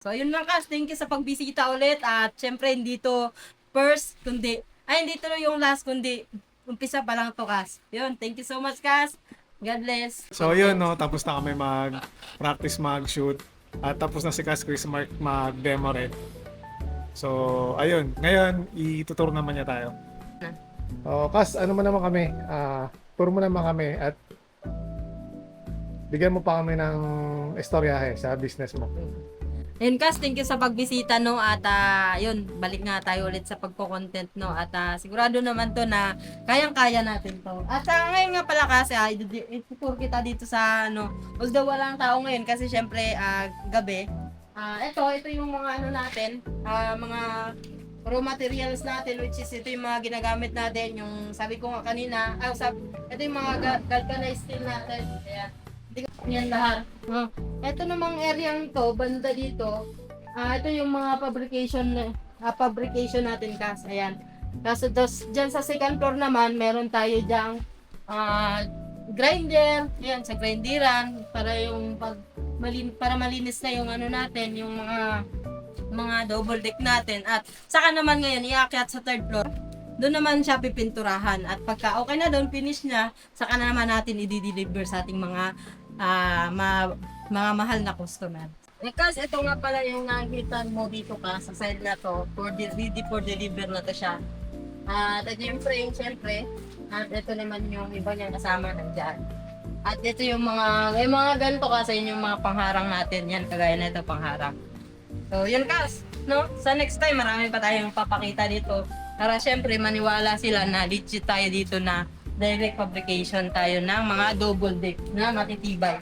So, yun lang Kas, thank you sa pagbisita ulit at syempre hindi to first, hindi to yung last, kundi umpisa pa lang to Kas. Yun, thank you so much Kas. God bless. So yun, no, tapos na kami mag-practice mag-shoot at tapos na si Cas Chris Mark mag-demo rin. So ayun, ngayon ituturo naman niya tayo. Cas, ano mo naman kami, turo mo naman kami at bigyan mo pa kami ng istoryahe sa business mo. Ayun Kas, thank you sa pagbisita no at yun, balik nga tayo ulit sa pagko-content no at sigurado naman to na kayang-kaya natin to. At ngayon nga pala kasi ituturo kita dito sa although walang tao ngayon kasi syempre gabi. Ito yung mga natin, mga raw materials natin which is ito yung mga ginagamit natin, yung sabi ko nga kanina, ito yung mga galvanized steel natin. Ayan. Hindi ko yan lahat. Ito namang area to, banda dito. Ito yung mga fabrication natin Kas. Ayan. Kaso dyan sa second floor naman, meron tayo dyang grinder. Ayan, sa grinderan para yung para malinis na yung natin, yung mga double deck natin. At saka naman ngayon iakyat sa third floor. Doon naman siya pipinturahan at pagka okay na doon, finish na, saka na naman natin i-deliver sa ating mga mahal na customer. Kasi ito nga pala yung nakikita mo dito ka sa side na to, ready for deliver na to siya. At ito yung frame syempre, at ito naman yung iba niyang kasama nandyan. At ito yung mga ganito kasi yung mga pangharang natin, yan kagaya na ito pangharang. So yun Kas, no? Sa next time marami pa tayong papakita dito. Para syempre maniwala sila na legit tayo dito na direct fabrication tayo ng mga double deck na matitibay.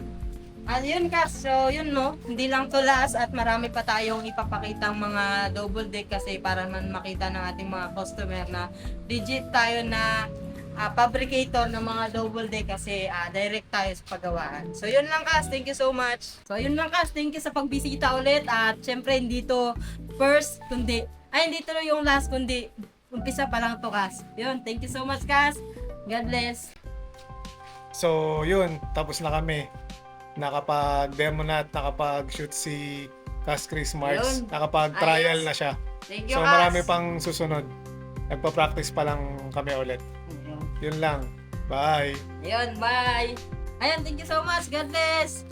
At yun Kas, so yun no, hindi lang to last at marami pa tayong ipapakitang mga double deck kasi para man makita ng ating mga customer na legit tayo na fabricator ng mga double deck kasi direct tayo sa paggawaan. So yun lang Kas, thank you so much. So yun lang Kas, thank you sa pagbisita ulit at syempre hindi to first, hindi to yung last, kundi umpisa pa lang to Kas. Yun, thank you so much Kas. God bless. So yun, tapos na kami. Nakapag-demo na at nakapag-shoot si Cas Chris Marks. Ayun. Nakapag-trial na siya. Thank you So Kas. marami pang susunod. Nagpa-practice pa lang kami ulit. Yun lang. Bye! Ayun, bye. Ayan, thank you so much. God bless.